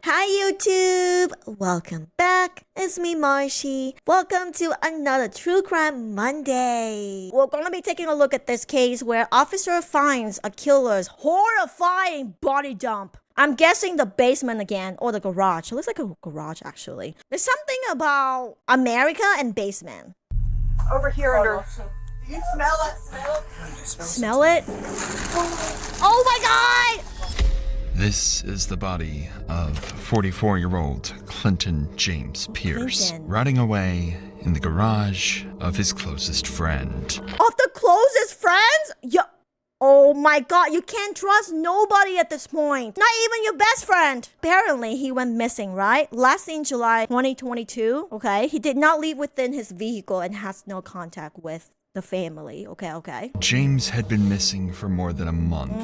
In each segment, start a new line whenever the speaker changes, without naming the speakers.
Hi YouTube! Welcome back. It's me Marshie. Welcome to another True Crime Monday. We're gonna be taking a look at this case where officer finds a killer's horrifying body dump. I'm guessing the basement again, or the garage. It looks like a garage actually. There's something about America and basement.
Over here under. Do you smell it?
Smell it? Oh my god!
This is the body of 44-year-old Clinton James Pierce, rotting away in the garage of his closest friend.
Of the closest friends? Oh my god, you can't trust nobody at this point. Not even your best friend. Apparently, he went missing, right? Last seen July 2022, okay? He did not leave within his vehicle and has no contact with the family, okay?
James had been missing for more than a month,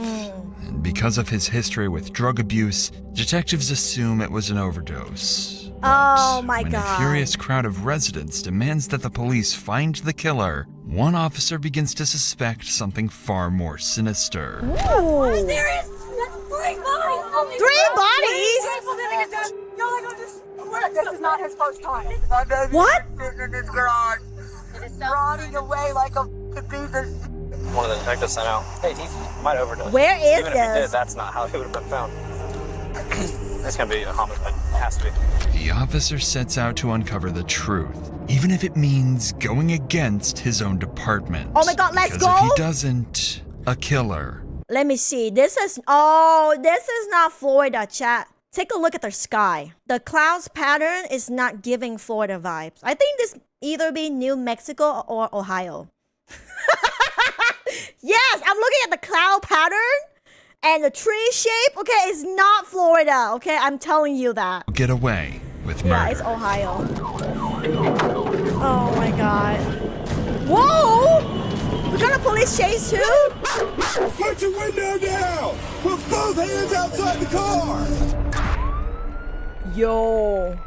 and because of his history with drug abuse, detectives assume it was an overdose.
Oh my
when
god.
a furious crowd of residents demands that the police find the killer, one officer begins to suspect something far more sinister.
Ooh.
Serious? That's 3 bodies!
3 bodies?
This is not his first time.
What?
Sitting in his garage, rotting away like a piece of.
One of the detectives sent out, hey, he might overdose.
Where is
Even if he did,
this?
that's not how he would have been found. It's gonna be a homicide. It has to be.
The officer sets out to uncover the truth, even if it means going against his own department.
Oh my god, let's
because
go!
if he doesn't, a killer.
Let me see. This is not Florida, chat. Take a look at the sky. The clouds pattern is not giving Florida vibes. I think this either be New Mexico or Ohio. Yes, I'm looking at the cloud pattern and the tree shape. Okay, it's not Florida. Okay, I'm telling you that.
Get away with murder.
Yeah, it's Ohio. Oh my god. Whoa! We got a police chase too?
Put your window down! Put both hands outside the car!
Yo.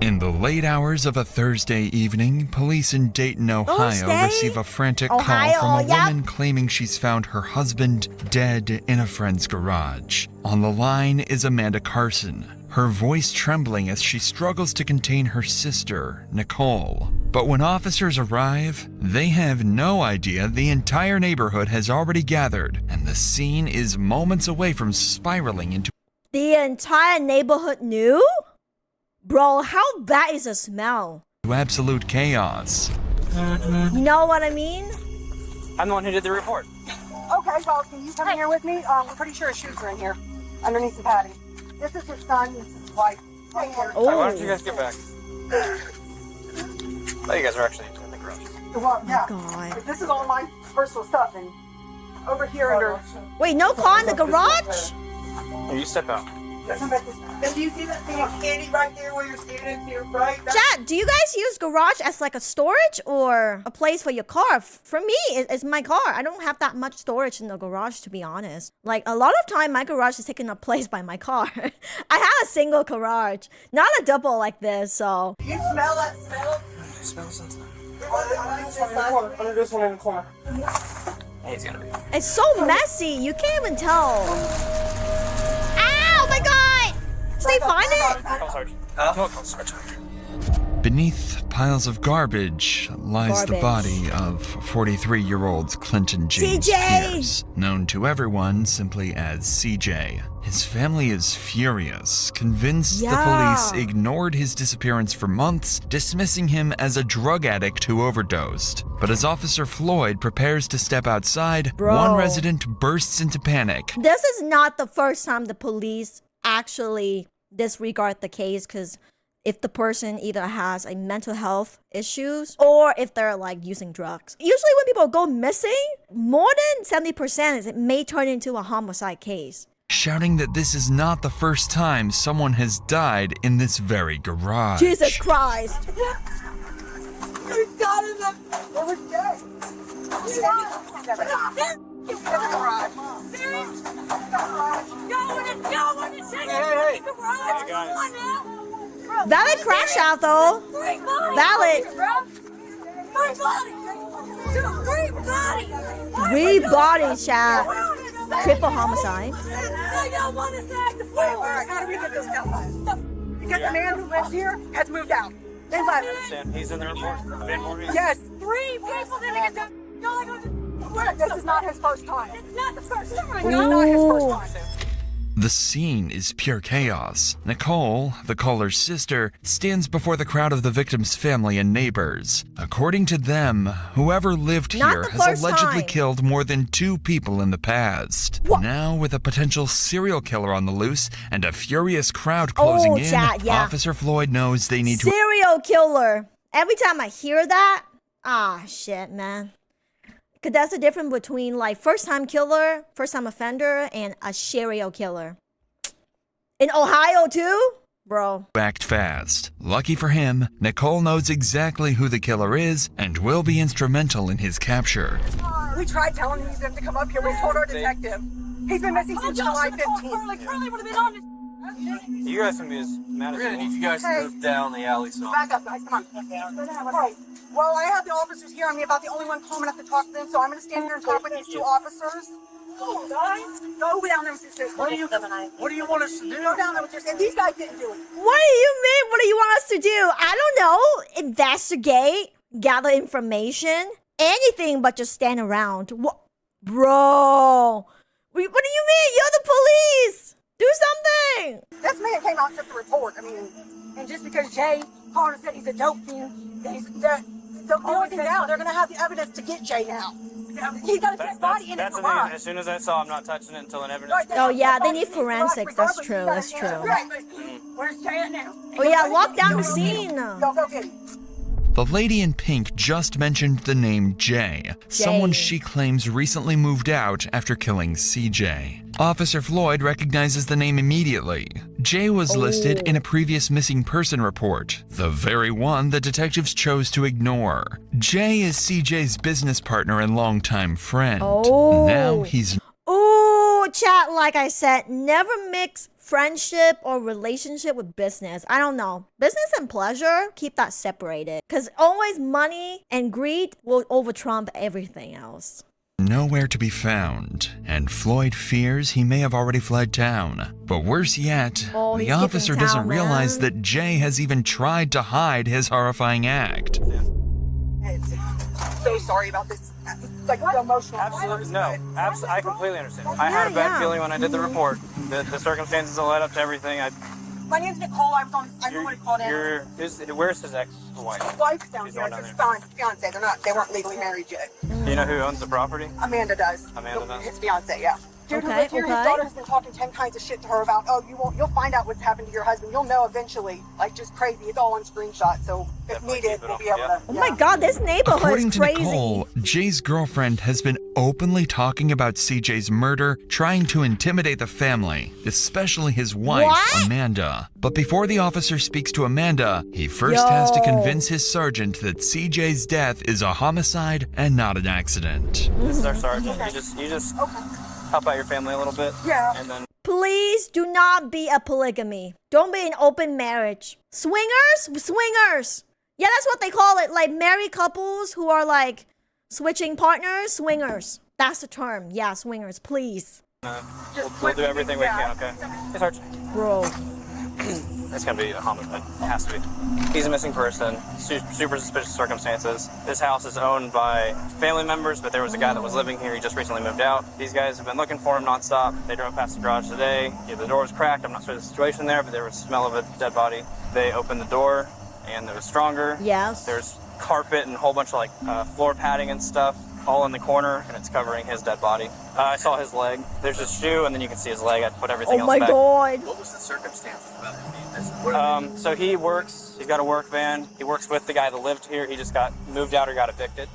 In the late hours of a Thursday evening, police in Dayton, Ohio receive a frantic call from a woman claiming she's found her husband dead in a friend's garage. On the line is Amanda Carson, her voice trembling as she struggles to contain her sister, Nicole. But when officers arrive, they have no idea the entire neighborhood has already gathered, and the scene is moments away from spiraling into
The entire neighborhood knew? Bro, how bad is the smell?
absolute chaos.
You know what I mean?
I'm the one who did the report.
Okay, well, can you come here with me? I'm pretty sure his shoes are in here, underneath the padding. This is his son, this is his wife. Right here.
Oh.
Why don't you guys get back? Oh, you guys are actually in the garage.
Well, yeah.
God.
This is all my personal stuff, and over here under.
Wait, no car in the garage?
Here, you step out.
Do you see that thing of candy right there where you're standing here, right?
Chat, do you guys use garage as like a storage or a place for your car? For me, it's my car. I don't have that much storage in the garage, to be honest. Like, a lot of time, my garage is taken up place by my car. I have a single garage, not a double like this, so.
Do you smell that smell?
It smells something.
Under this one in the corner.
Hey, it's gonna be.
It's so messy, you can't even tell. Ow, my god! Did they find it?
Call Sergeant. Call Sergeant.
Beneath piles of garbage lies the body of 43-year-old Clinton James
CJ!
Pierce, known to everyone simply as CJ. His family is furious, convinced the police ignored his disappearance for months, dismissing him as a drug addict who overdosed. But as Officer Floyd prepares to step outside, one resident bursts into panic.
This is not the first time the police actually disregard the case, because if the person either has a mental health issues or if they're like using drugs. Usually when people go missing, more than 70% is it may turn into a homicide case.
Shouting that this is not the first time someone has died in this very garage.
Jesus Christ.
We got him. They were dead. Serious?
Hey,
Valid crash out though. Valid.
3 bodies. 2, 3 bodies.
3 bodies, chat. Triple homicide.
I don't want to say the fool. All right, how do we get this done? Because the man who lives here has moved out. They left.
He's in the report.
Yes. 3 people didn't get done. This is not his first time. It's not the first time. This is not his first time.
The scene is pure chaos. Nicole, the caller's sister, stands before the crowd of the victim's family and neighbors. According to them, whoever lived here has allegedly killed more than 2 people in the past.
What?
Now, with a potential serial killer on the loose and a furious crowd closing in, Officer Floyd knows they need to...
Serial killer. Every time I hear that, shit, man. Because that's the difference between like first-time killer, first-time offender, and a serial killer. In Ohio too? Bro.
Act fast. Lucky for him, Nicole knows exactly who the killer is and will be instrumental in his capture.
We tried telling them to come up here. We told our detective. He's been missing since July 15th.
Curly would have been on it.
You guys can be as mad as
We're gonna need you guys to move down the alley some.
Back up, guys. Come on. Right. Well, I have the officers here. I'm about the only one calm enough to talk to them, so I'm going to stand here and talk with these 2 officers. Go, guys. Go down there with your sister.
What do you want us to do?
Go down there with your sister. These guys didn't do it.
What do you mean? What do you want us to do? I don't know. Investigate, gather information, anything but just stand around. What? Bro. What do you mean? You're the police. Do something.
This man came out and took the report. I mean, and just because Jay called and said he's a dope fiend, the only thing now, they're going to have the evidence to get Jay now. He's got a dead body in his garage.
As soon as I saw, I'm not touching it until an evidence.
Oh yeah, they need forensics. That's true. That's true.
Where's Jay at now?
Oh yeah, lock down the scene.
Go get him.
The lady in pink just mentioned the name Jay, someone she claims recently moved out after killing CJ. Officer Floyd recognizes the name immediately. Jay was listed in a previous missing person report, the very one the detectives chose to ignore. Jay is CJ's business partner and longtime friend. Now he's...
Ooh, chat, like I said, never mix friendship or relationship with business. I don't know. Business and pleasure, keep that separated. Because always money and greed will over-trump everything else.
Nowhere to be found, and Floyd fears he may have already fled town. But worse yet, the officer doesn't realize that Jay has even tried to hide his horrifying act.
So sorry about this. Like emotional.
Absolutely no. I completely understand. I had a bad feeling when I did the report. The circumstances that led up to everything.
My name's Nicole. I was called in.
Where's his ex-wife?
His wife's down here. It's his fiance. They weren't legally married yet.
Do you know who owns the property?
Amanda does.
Amanda does?
His fiance, yeah. Dude who lives here, his daughter has been talking 10 kinds of shit to her about, you'll find out what's happened to your husband. You'll know eventually. Like, just crazy. It's all on screenshot, so if needed, we'll be able to.
Oh my god, this neighborhood
According
is crazy.
to Nicole, Jay's girlfriend has been openly talking about CJ's murder, trying to intimidate the family, especially his wife, Amanda. But before the officer speaks to Amanda, he first has to convince his sergeant that CJ's death is a homicide and not an accident.
This is our sergeant. You just help out your family a little bit.
Yeah.
And then
Please do not be a polygamy. Don't be an open marriage. Swingers? Swingers. Yeah, that's what they call it. Like married couples who are like switching partners. Swingers. That's the term. Yeah, swingers. Please.
we'll do everything we can, okay? Hey, Sergeant.
Bro.
It's gonna be a homicide. It has to be. He's a missing person. Super suspicious circumstances. This house is owned by family members, but there was a guy that was living here. He just recently moved out. These guys have been looking for him nonstop. They drove past the garage today. Yeah, the door was cracked. I'm not sure the situation there, but there was a smell of a dead body. They opened the door, and it was stronger.
Yes.
There's carpet and a whole bunch of floor padding and stuff all in the corner, and it's covering his dead body. I saw his leg. There's his shoe, and then you can see his leg. I put everything else back.
Oh my god.
What was the circumstances about him?
So he works, he's got a work van. He works with the guy that lived here. He just got moved out or got evicted.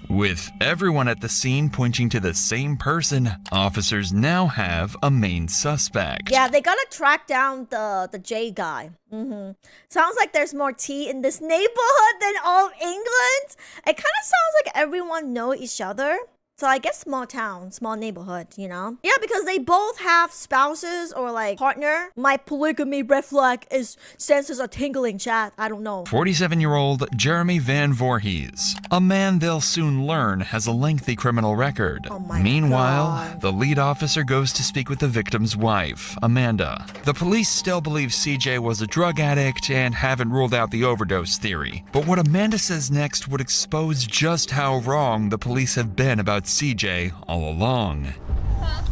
With everyone at the scene pointing to the same person, officers now have a main suspect.
Yeah, they gotta track down the J guy. Sounds like there's more tea in this neighborhood than all of England. It kind of sounds like everyone know each other. So I guess small town, small neighborhood, you know? Yeah, because they both have spouses or like partner. My polygamy red flag is senses are tingling, chat. I don't know.
47-year-old Jeremy Van Voorhees, a man they'll soon learn has a lengthy criminal record.
Oh my
Meanwhile,
God.
the lead officer goes to speak with the victim's wife, Amanda. The police still believe CJ was a drug addict and haven't ruled out the overdose theory. But what Amanda says next would expose just how wrong the police have been about CJ all along.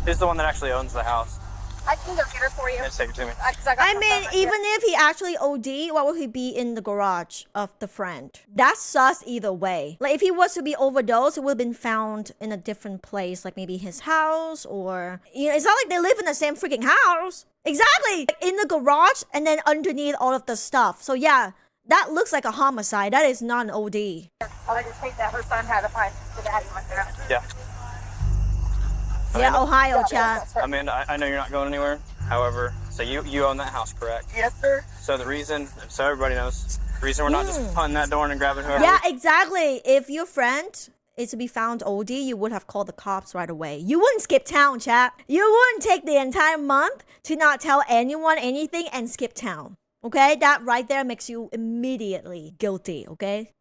Who's the one that actually owns the house?
I can go get her for you.
Just take it to me.
I mean, even if he actually OD, why would he be in the garage of the friend? That's sus either way. Like, if he was to be overdosed, it would have been found in a different place, like maybe his house or... You know, it's not like they live in the same freaking house. Exactly! Like, in the garage and then underneath all of the stuff. So yeah, that looks like a homicide. That is not an OD.
I just hate that her son had to find the daddy went there.
Yeah.
Yeah, Ohio, chat.
Amanda, I know you're not going anywhere. However, so you own that house, correct?
Yes, sir.
So the reason, so everybody knows, the reason we're not just punting that door and grabbing whoever.
Yeah, exactly. If your friend is to be found OD, you would have called the cops right away. You wouldn't skip town, chat. You wouldn't take the entire month to not tell anyone anything and skip town. Okay? That right there makes you immediately guilty, okay?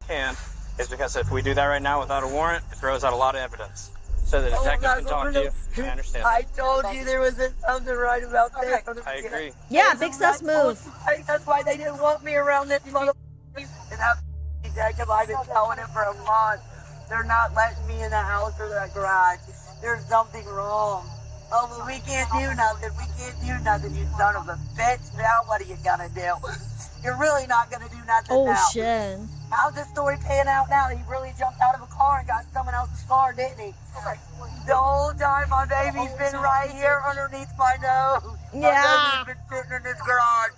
Is because if we do that right now without a warrant, it throws out a lot of evidence. So the detective can talk to you. I understand.
I told you there was something right about this.
I agree.
Yeah, big sus move.
That's why they didn't want me around this mother. And that detective, I've been telling him for a month. They're not letting me in the house or the garage. There's something wrong. Oh, but we can't do nothing. We can't do nothing, you son of a bitch. Now what are you gonna do? You're really not gonna do nothing
Oh,
now.
shit.
How's this story paying out now? He really jumped out of a car and got someone else's car, didn't he? The whole time my baby's been right here underneath my nose.
Yeah.
My baby's been sitting in this garage,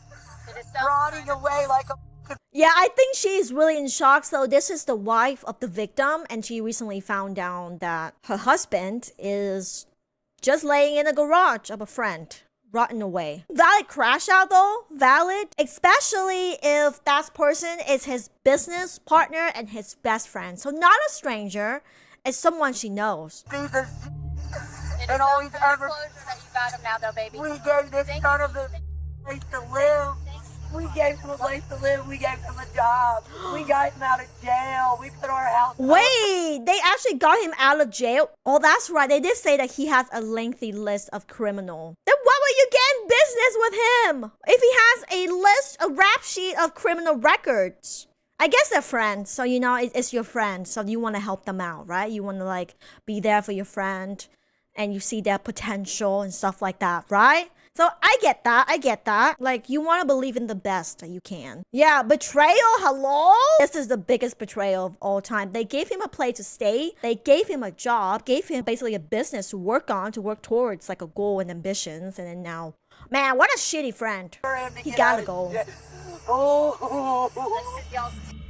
rotting away like a...
Yeah, I think she's really in shock. So this is the wife of the victim, and she recently found out that her husband is just laying in a garage of a friend, rotten away. Valid crash out though, valid, especially if that person is his business partner and his best friend. So not a stranger, it's someone she knows.
Piece of shit. And all he's ever...
That you got him now, though, baby.
We gave this son of a place to live. We gave him a place to live. We gave him a job. We got him out of jail. We put our house...
Wait, they actually got him out of jail? Oh, that's right. They did say that he has a lengthy list of criminal. Then why would you get in business with him? If he has a list, a rap sheet of criminal records. I guess they're friends, so you know, it's your friend, so you want to help them out, right? You want to like be there for your friend and you see their potential and stuff like that, right? So I get that. Like, you want to believe in the best that you can. Yeah, betrayal, hello? This is the biggest betrayal of all time. They gave him a place to stay. They gave him a job, gave him basically a business to work on, to work towards like a goal and ambitions. And then now, man, what a shitty friend. He gotta go.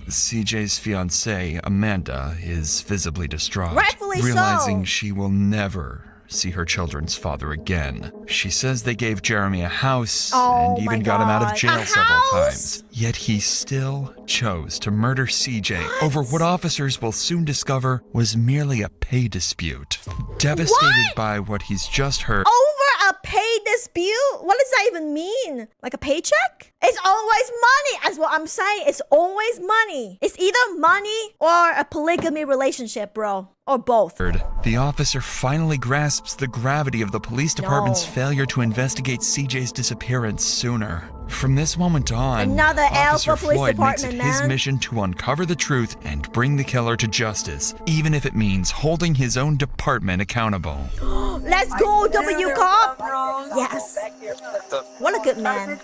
CJ's fiancée, Amanda, is visibly distraught,
Rightfully
realizing
so.
she will never see her children's father again. She says they gave Jeremy a house
Oh
and
my
even got him out of
God.
jail
A
several
house?
times. Yet he still chose to murder CJ over what officers will soon discover was merely a pay dispute. Devastated by what he's just heard,
Over a pay dispute? What does that even mean? Like a paycheck? It's always money. That's what I'm saying. It's always money. It's either money or a polygamy relationship, bro. Or both.
the officer finally grasps the gravity of the police department's
No.
failure to investigate CJ's disappearance sooner. From this moment on,
Another L
Officer
for police
Floyd makes it
department,
his
man.
mission to uncover the truth and bring the killer to justice, even if it means holding his own department accountable.
Let's go, W Cop. Yes.
The,
What a good man.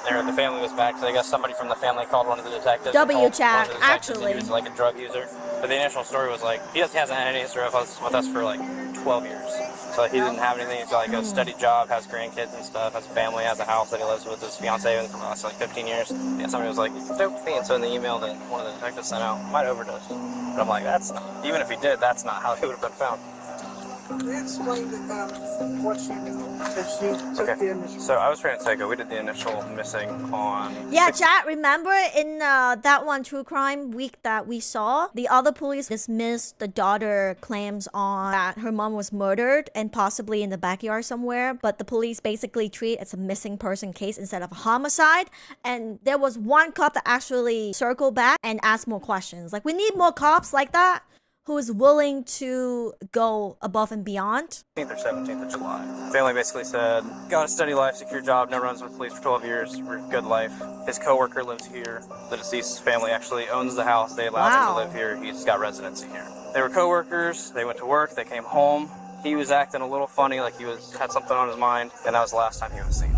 the family was back, so I guess somebody from the family called one of the detectives.
W
and told
chat,
one of the detectives that
actually.
he was like a drug user. But the initial story was like, he hasn't had any history with us for like 12 years. So he didn't have anything. He's got like a steady job, has grandkids and stuff, has a family, has a house that he lives with his fiancée for the last like 15 years. Yeah, somebody was like, dope thing. And so in the email that one of the detectives sent out, might overdose. But I'm like, that's not, even if he did, that's not how he would have been found.
Explain to them what she knew. If she took the initial.
So I was Fran Tego. We did the initial missing on.
Yeah, chat, remember in that one true crime week that we saw, the other police dismissed the daughter claims on that her mom was murdered and possibly in the backyard somewhere, but the police basically treat it as a missing person case instead of a homicide. And there was one cop that actually circled back and asked more questions. Like, we need more cops like that who is willing to go above and beyond.
16th or 17th of July. Family basically said, got a steady life, secure job, no runs with police for 12 years, good life. His coworker lives here. The deceased family actually owns the house. They allowed him to live here. He's got residency here. They were coworkers. They went to work. They came home. He was acting a little funny, like he had something on his mind, and that was the last time he was seen.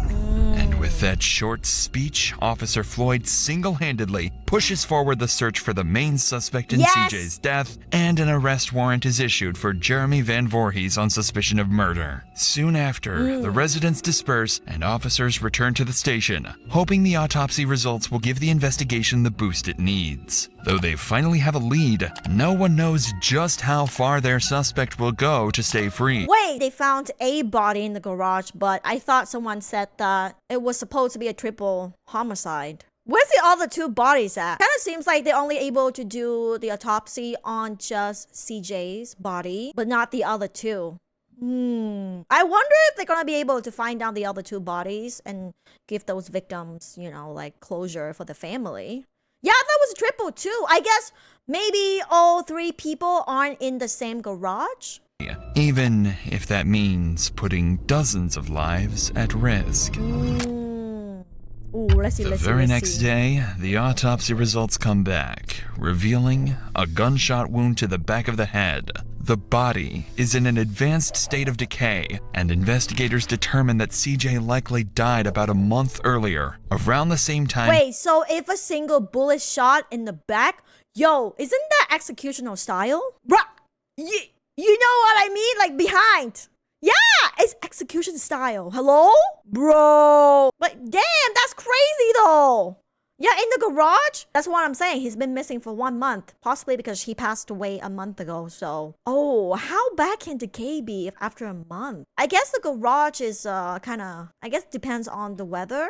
And with that short speech, Officer Floyd single-handedly pushes forward the search for the main suspect in CJ's death, and an arrest warrant is issued for Jeremy Van Voorhees on suspicion of murder. Soon after, the residents disperse and officers return to the station, hoping the autopsy results will give the investigation the boost it needs. Though they finally have a lead, no one knows just how far their suspect will go to stay free.
Wait, they found a body in the garage, but I thought someone said that it was supposed to be a triple homicide. Where's the other two bodies at? Kind of seems like they're only able to do the autopsy on just CJ's body, but not the other two. I wonder if they're gonna be able to find out the other two bodies and give those victims, you know, like closure for the family. Yeah, that was a triple too. I guess maybe all three people aren't in the same garage.
Even if that means putting dozens of lives at risk.
Ooh, let's see.
The very next day, the autopsy results come back, revealing a gunshot wound to the back of the head. The body is in an advanced state of decay, and investigators determine that CJ likely died about a month earlier, around the same time.
Wait, so if a single bullet shot in the back, yo, isn't that executional style? Bruh, you know what I mean? Like behind. Yeah, it's execution style. Hello? Bro. But damn, that's crazy though. Yeah, in the garage. That's what I'm saying. He's been missing for 1 month. Possibly because he passed away a month ago. So, oh, how bad can decay be if after a month? I guess the garage is kind of, I guess depends on the weather.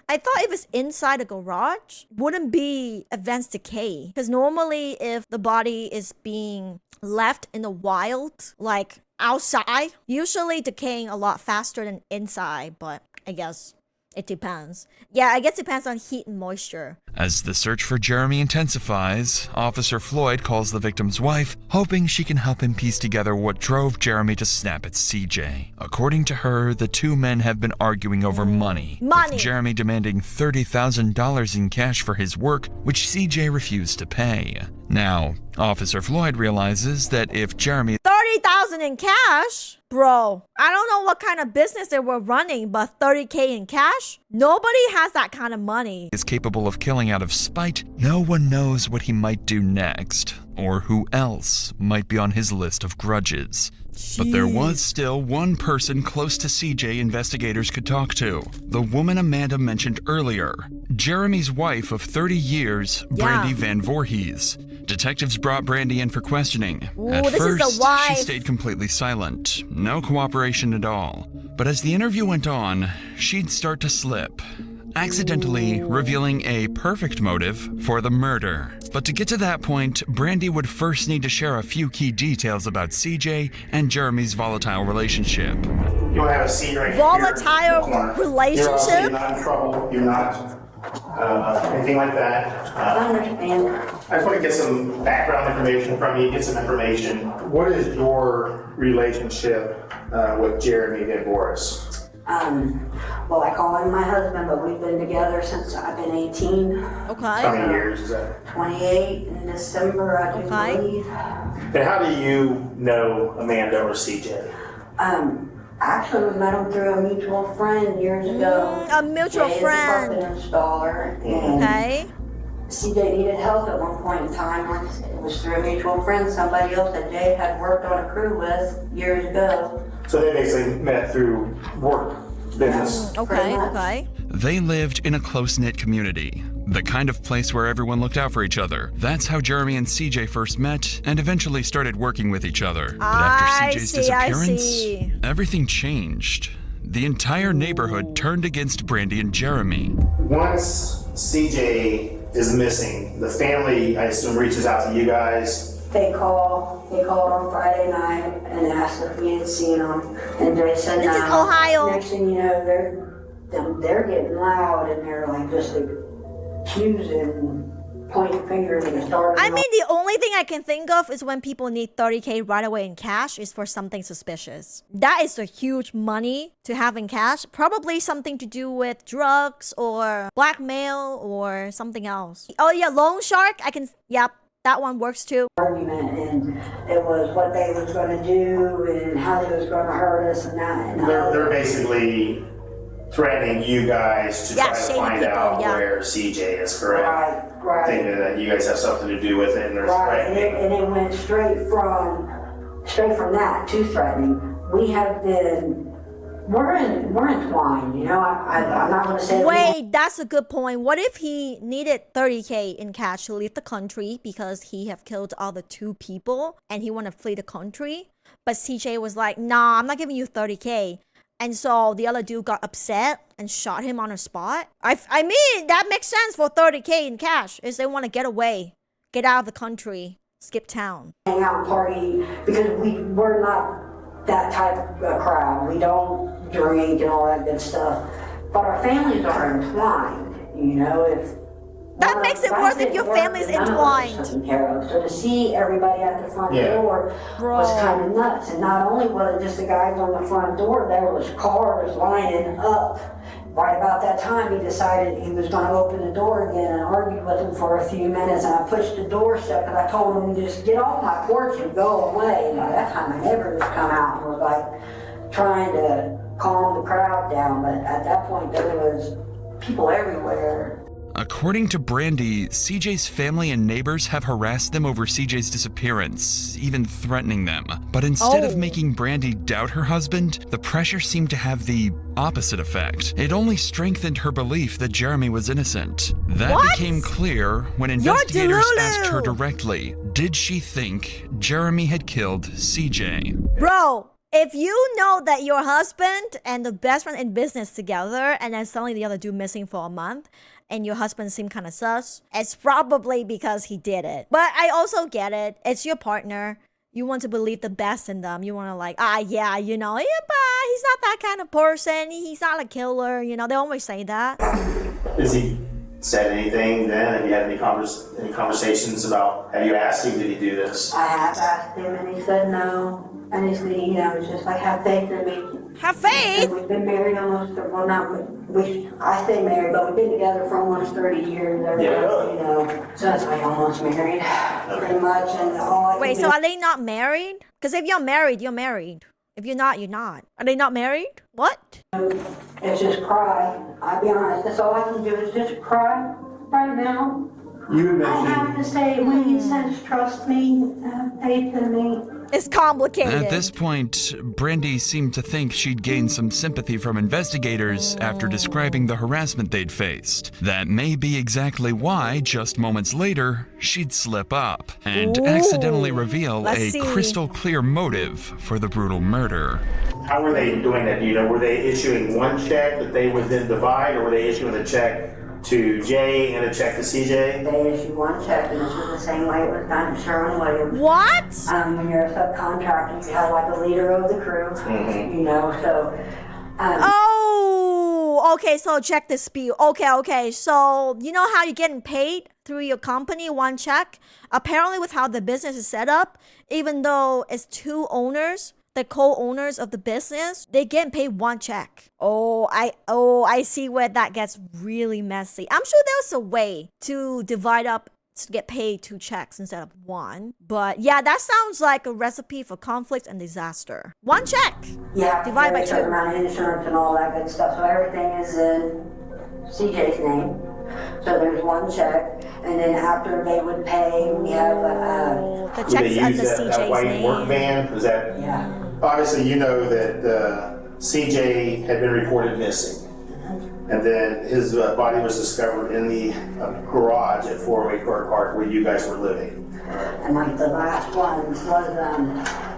I thought if it's inside a garage, wouldn't be advanced decay. Because normally if the body is being left in the wild, like outside, usually decaying a lot faster than inside, but I guess it depends. Yeah, I guess it depends on heat and moisture.
As the search for Jeremy intensifies, Officer Floyd calls the victim's wife, hoping she can help him piece together what drove Jeremy to snap at CJ. According to her, the two men have been arguing over money. With Jeremy demanding $30,000 in cash for his work, which CJ refused to pay. Now, Officer Floyd realizes that if Jeremy
$30,000 in cash? Bro, I don't know what kind of business they were running, but $30K in cash? Nobody has that kind of money.
Is capable of killing out of spite, no one knows what he might do next, or who else might be on his list of grudges. But there was still one person close to CJ investigators could talk to. The woman Amanda mentioned earlier, Jeremy's wife of 30 years, Brandy Van Voorhees. Detectives brought Brandy in for questioning. At first, she stayed completely silent. No cooperation at all. But as the interview went on, she'd start to slip, accidentally revealing a perfect motive for the murder. But to get to that point, Brandy would first need to share a few key details about CJ and Jeremy's volatile relationship.
You want to have a seat right
Volatile relationship?
You're not in trouble. You're not anything like that.
I understand.
I just want to get some background information from you, get some information. What is your relationship with Jeremy Van Voorhees?
Well, I call him my husband, but we've been together since I've been 18.
Okay.
How many years is that?
28 in December, I do believe.
And how do you know Amanda or CJ?
Actually, we met him through a mutual friend years ago.
A mutual friend.
Jay is a carpet installer. And CJ needed help at one point in time. It was through a mutual friend, somebody else that Jay had worked on a crew with years ago.
So they basically met through work business.
Okay.
They lived in a close-knit community, the kind of place where everyone looked out for each other. That's how Jeremy and CJ first met and eventually started working with each other. But after CJ's disappearance, everything changed. The entire neighborhood turned against Brandy and Jeremy.
Once CJ is missing, the family, I assume, reaches out to you guys.
They called on Friday night and asked if we had seen them, and they said no.
This is Ohio.
Next thing you know, they're getting loud and they're like just accusing, pointing fingers and starting.
I mean, the only thing I can think of is when people need $30K right away in cash is for something suspicious. That is a huge money to have in cash. Probably something to do with drugs or blackmail or something else. Oh yeah, loan shark. Yep. That one works too.
Argument, and it was what they was going to do and how they was going to hurt us and that. And
they're basically threatening you guys to try to find out where CJ is, correct?
Right.
Thinking that you guys have something to do with it, and they're threatening.
And it went straight from that to threatening. We have been. We're entwined, you know. I'm not going to say.
Wait, that's a good point. What if he needed $30K in cash to leave the country because he have killed all the 2 people and he want to flee the country? But CJ was like, nah, I'm not giving you $30K. And so the other dude got upset and shot him on the spot. I mean, that makes sense for $30K in cash, is they want to get away, get out of the country, skip town.
Hang out and party, because we're not that type of crowd. We don't drink and all that good stuff. But our families are entwined, you know.
That makes it worse if your family's entwined.
So to see everybody at the front door was kind of nuts. And not only was it just the guys on the front door, there was cars lining up. Right about that time, he decided he was going to open the door again, and argued with him for a few minutes. And I pushed the door shut, and I told him to just get off my porch and go away. And by that time, my neighbors come out and was like trying to calm the crowd down. But at that point, there was people everywhere.
According to Brandy, CJ's family and neighbors have harassed them over CJ's disappearance, even threatening them. But instead of making Brandy doubt her husband, the pressure seemed to have the opposite effect. It only strengthened her belief that Jeremy was innocent. That became clear when investigators asked her directly, did she think Jeremy had killed CJ?
Bro, if you know that your husband and the best friend in business together, and then suddenly the other dude missing for a month, and your husband seemed kind of sus, it's probably because he did it. But I also get it. It's your partner. You want to believe the best in them. You want to like, yeah, you know, yeah, but he's not that kind of person. He's not a killer. You know, they always say that.
Has he said anything then? Have you had any conversations about, have you asked him, did he do this?
I have asked him, and he said no. And he said, you know, it's just like, have faith in me.
Have faith?
And we've been married almost, I say married, but we've been together for almost 30 years. You know, so that's like almost married, pretty much. And all
Wait, so are they not married? Because if you're married, you're married. If you're not, you're not. Are they not married? What?
It's just cry. I'll be honest, that's all I can do is just cry right now. I have to say, when he says trust me, have faith in me.
It's complicated.
At this point, Brandy seemed to think she'd gained some sympathy from investigators after describing the harassment they'd faced. That may be exactly why, just moments later, she'd slip up and accidentally reveal a crystal clear motive for the brutal murder.
How were they doing that? Do you know, were they issuing one check that they would then divide, or were they issuing a check to Jay and a check to CJ?
They issued one check, and this was the same way it was done to Sherwin-Williams.
What?
When you're a subcontractor, you have like a leader of the crew, you know, so.
Okay, so check this spiel. Okay, so you know how you're getting paid through your company, one check? Apparently with how the business is set up, even though it's 2 owners, the co-owners of the business, they get paid one check. I see where that gets really messy. I'm sure there's a way to divide up to get paid 2 checks instead of 1. But yeah, that sounds like a recipe for conflict and disaster. 1 check.
Yeah,
divide by 2.
Amount of insurance and all that good stuff. So everything is in CJ's name. So there's 1 check, and then after they would pay, we have
the check's under CJ's
that white
name.
work van? Is that?
Yeah.
Obviously, you know that CJ had been reported missing.
husband.
And then his body was discovered in the garage at 408 Court Park where you guys were living.
And like the last one was,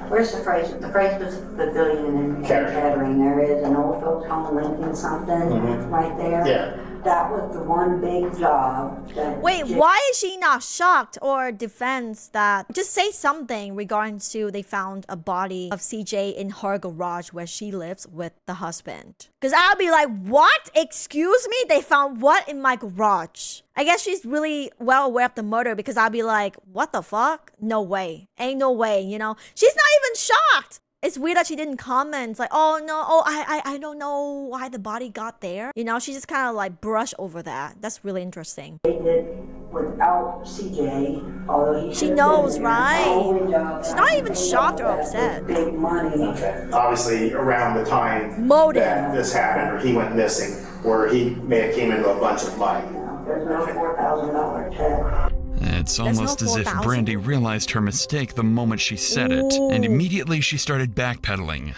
where's the phrase? The phrase was pavilion in Kettering. There is an old folks home, Lincoln something, right there.
Yeah.
That was the one big job.
Wait, why is she not shocked or defends that? Just say something regarding to they found a body of CJ in her garage where she lives with the husband. Because I'll be like, what? Excuse me? They found what in my garage? I guess she's really well aware of the murder because I'll be like, what the fuck? No way. Ain't no way, you know? She's not even shocked. It's weird that she didn't comment like, oh no, I don't know why the body got there. You know, she just kind of like brush over that. That's really interesting.
They did without CJ, although
she knows, right? She's not even shocked or upset.
Big money.
Okay. Obviously, around the time that this happened, or he went missing, where he may have came into a bunch of money.
There's no $4,000 check.
It's almost as if Brandy realized her mistake the moment she said it, and immediately she started backpedaling.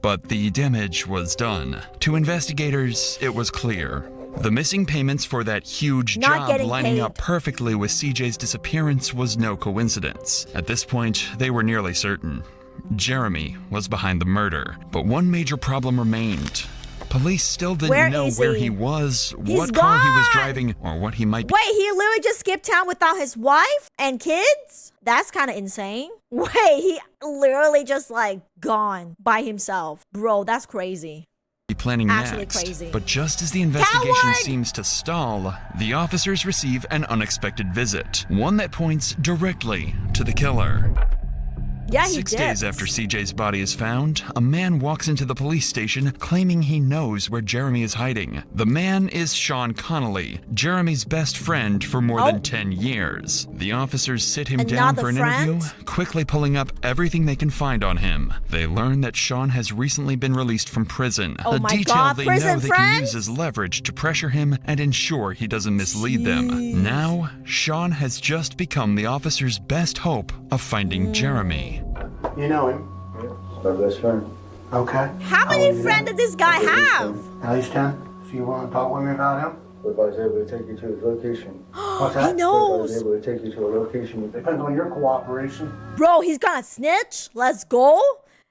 But the damage was done. To investigators, it was clear. The missing payments for that huge job lining up perfectly with CJ's disappearance was no coincidence. At this point, they were nearly certain. Jeremy was behind the murder, but one major problem remained. Police still didn't know where he was, what car he was driving, or what he might be.
Wait, he literally just skipped town without his wife and kids? That's kind of insane. Wait, he literally just like gone by himself. Bro, that's crazy.
Planning next.
Crazy.
But just as the investigation seems to stall, the officers receive an unexpected visit, one that points directly to the killer.
Yeah, he
6 days after CJ's body is found, a man walks into the police station claiming he knows where Jeremy is hiding. The man is Sean Connolly, Jeremy's best friend for more than 10 years. The officers sit him down for an interview, quickly pulling up everything they can find on him. They learn that Sean has recently been released from prison, a detail they know they can use as leverage to pressure him and ensure he doesn't mislead them. Now, Sean has just become the officers' best hope of finding Jeremy.
You know him?
My best friend.
Okay.
How many friends did this guy have?
At least 10. So you want to talk with me about him?
If I was able to take you to his location.
What's that?
He knows.
If I was able to take you to a location.
Depends on your cooperation.
Bro, he's gonna snitch? Let's go.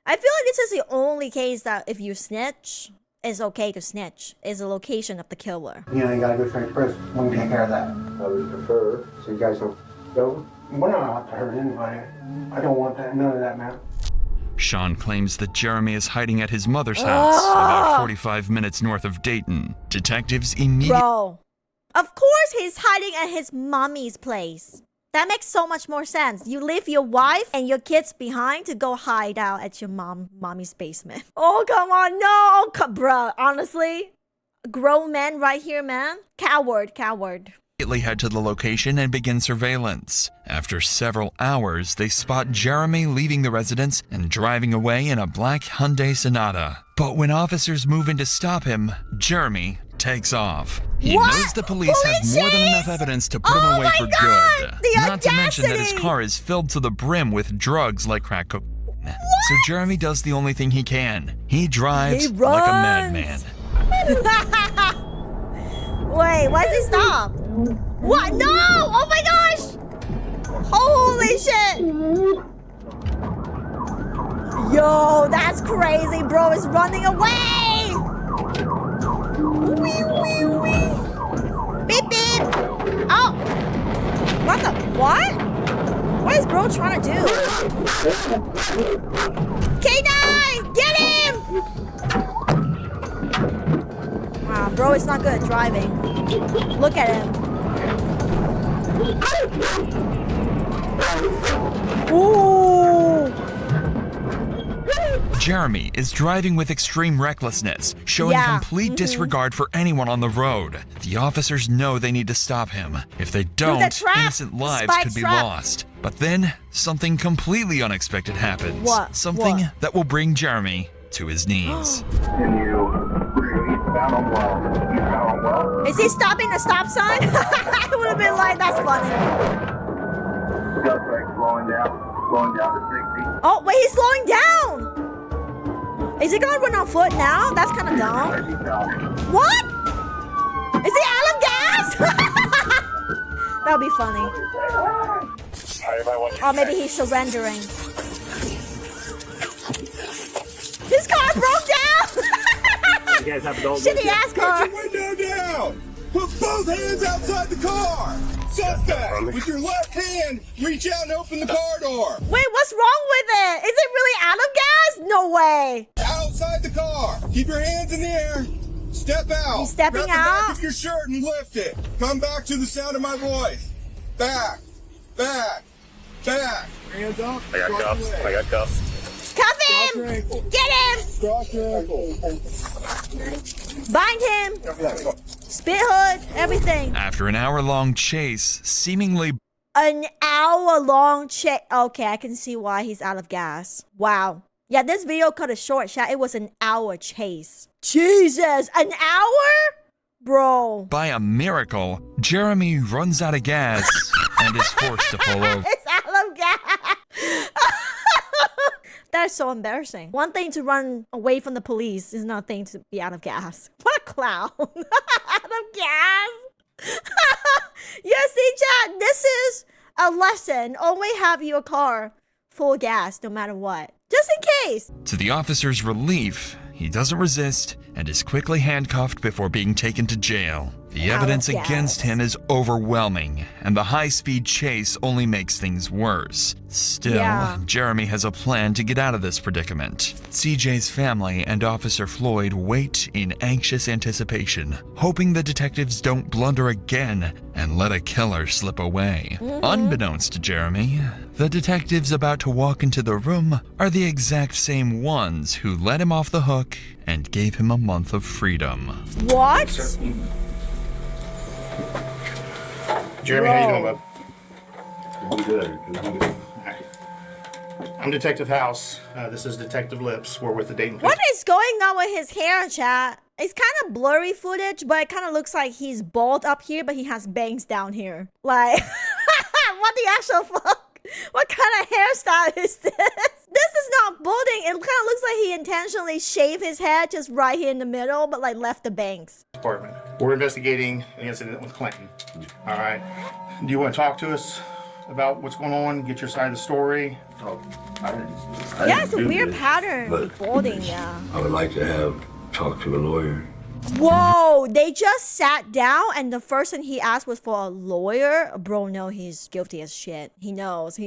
I feel like this is the only case that if you snitch, it's okay to snitch. Is the location of the killer.
You know, you got a good friend in prison. We can take care of that.
I would prefer so you guys don't go.
We're not out to hurt anybody. I don't want that. None of that, man.
Sean claims that Jeremy is hiding at his mother's house, about 45 minutes north of Dayton. Detectives immediately...
Bro, of course he's hiding at his mommy's place. That makes so much more sense. You leave your wife and your kids behind to go hide out at your mommy's basement. Oh, come on, no, bro. Honestly, grown man right here, man. Coward.
Head to the location and begin surveillance. After several hours, they spot Jeremy leaving the residence and driving away in a black Hyundai Sonata. But when officers move in to stop him, Jeremy takes off. He knows the police have more than enough evidence to put him away for good. Not to mention that his car is filled to the brim with drugs like crack cocaine. So Jeremy does the only thing he can. He drives like a madman.
Wait, why does he stop? What? No! Oh my gosh! Holy shit! Yo, that's crazy, bro. It's running away! Wee, wee, wee. Beep, beep! Oh! What? What is bro trying to do? K9! Get him! Wow, bro, it's not good at driving. Look at him. Ooh!
Jeremy is driving with extreme recklessness, showing complete disregard for anyone on the road. The officers know they need to stop him. If they don't, innocent lives could be lost. But then, something completely unexpected happens.
What?
Something that will bring Jeremy to his knees.
Can you bring eastbound on well?
Is he stopping the stop sign? I would have been like, that's funny.
Just like slowing down to 60.
Oh, wait, he's slowing down. Is he gonna run on foot now? That's kind of dumb. What? That'll be funny. Or maybe he's surrendering. His car broke down!
You guys have adult
Shitty ass car!
Put your window down! Put both hands outside the car! Suspect, with your left hand, reach out and open the car door!
Wait, what's wrong with it? Is it really out of gas? No way!
Outside the car! Keep your hands in the air! Step out!
He's stepping
Grab the
out?
back of your shirt and lift it! Come back to the sound of my voice! Back! Back! Back! Hands up!
I got cuffs.
Cuff
Cross your
him!
ankle.
Get him!
Cross your ankle.
Bind him! Spit hood, everything.
After an hour-long chase, seemingly
An hour-long chase. Okay, I can see why he's out of gas. Wow. Yeah, this video cut it short, chat. It was an hour chase. Jesus, an hour? Bro.
by a miracle, Jeremy runs out of gas and is forced to pull over.
It's out of gas. That's so embarrassing. One thing to run away from the police is another thing to be out of gas. What a clown. Out of gas. Yes, see, chat, this is a lesson. Always have your car full gas no matter what. Just in case.
To the officer's relief, he doesn't resist and is quickly handcuffed before being taken to jail. The evidence against him is overwhelming, and the high-speed chase only makes things worse. Still, Jeremy has a plan to get out of this predicament. CJ's family and Officer Floyd wait in anxious anticipation, hoping the detectives don't blunder again and let a killer slip away. Unbeknownst to Jeremy, the detectives about to walk into the room are the exact same ones who let him off the hook and gave him a month of freedom.
What?
Jeremy, how you doing, bub? I'm good. I'm Detective House. This is Detective Lips. We're with the Dayton Police.
What is going on with his hair, chat? It's kind of blurry footage, but it kind of looks like he's bald up here, but he has bangs down here. Like, what the actual fuck? What kind of hairstyle is this? This is not balding. It kind of looks like he intentionally shaved his head just right here in the middle, but like left the bangs.
Department. We're investigating an incident with Clinton. All right. Do you want to talk to us about what's going on? Get your side of the story?
Yeah, it's a weird pattern with balding, yeah.
I would like to talk to a lawyer.
Whoa, they just sat down and the first thing he asked was for a lawyer? Bro, no, he's guilty as shit. He knows.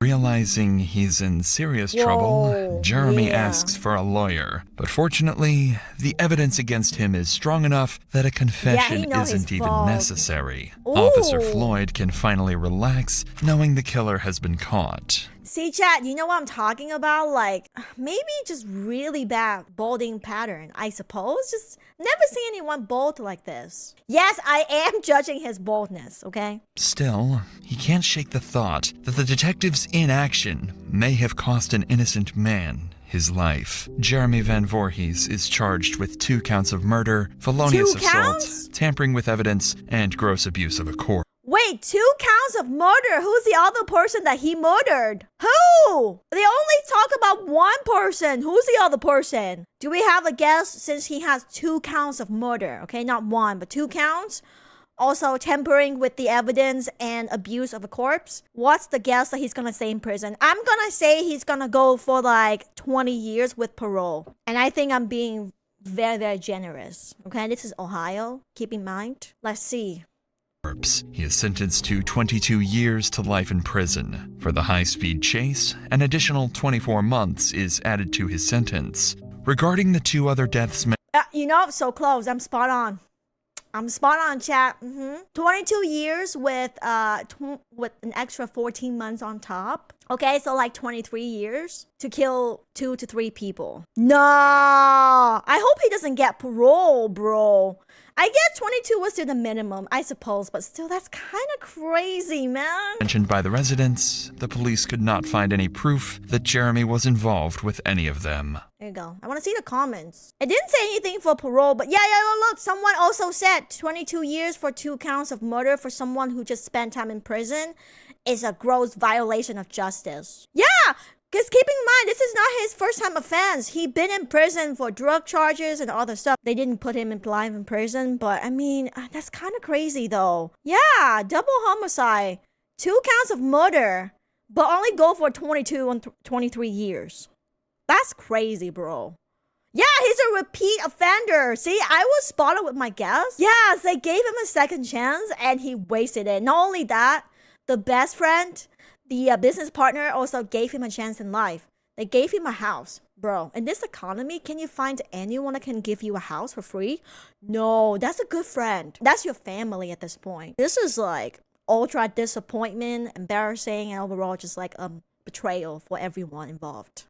Realizing he's in serious trouble, Jeremy asks for a lawyer. But fortunately, the evidence against him is strong enough that a confession isn't even necessary. Officer Floyd can finally relax, knowing the killer has been caught.
See, chat, you know what I'm talking about? Like, maybe just really bad balding pattern, I suppose. Just never seen anyone bald like this. Yes, I am judging his baldness, okay?
Still, he can't shake the thought that the detective's inaction may have cost an innocent man his life. Jeremy Van Voorhees is charged with 2 counts of murder, felonious assault, tampering with evidence, and gross abuse of a corpse.
Wait, 2 counts of murder? Who's the other person that he murdered? Who? They only talk about one person. Who's the other person? Do we have a guess since he has 2 counts of murder? Okay, not 1, but 2 counts. Also tampering with the evidence and abuse of a corpse. What's the guess that he's gonna stay in prison? I'm gonna say he's gonna go for like 20 years with parole. And I think I'm being very, very generous. Okay, this is Ohio. Keep in mind. Let's see.
He is sentenced to 22 years to life in prison. For the high-speed chase, an additional 24 months is added to his sentence. Regarding the 2 other deaths...
You know, so close. I'm spot on. I'm spot on, chat. 22 years with an extra 14 months on top. Okay, so like 23 years to kill 2 to 3 people. Nah, I hope he doesn't get parole, bro. I guess 22 was still the minimum, I suppose, but still, that's kind of crazy, man.
Mentioned by the residents, the police could not find any proof that Jeremy was involved with any of them.
There you go. I want to see the comments. It didn't say anything for parole, but yeah, look. Someone also said 22 years for 2 counts of murder for someone who just spent time in prison is a gross violation of justice. Yeah, Because keep in mind, this is not his first time offense. He'd been in prison for drug charges and other stuff. They didn't put him in life in prison, but I mean, that's kind of crazy though. Yeah, double homicide, 2 counts of murder, but only go for 22 and 23 years. That's crazy, bro. Yeah, he's a repeat offender. See, I was spot on with my guess. Yes, they gave him a second chance and he wasted it. Not only that, the best friend, the business partner also gave him a chance in life. They gave him a house. Bro, in this economy, can you find anyone that can give you a house for free? No, that's a good friend. That's your family at this point. This is like ultra disappointment, embarrassing, and overall just like betrayal for everyone involved.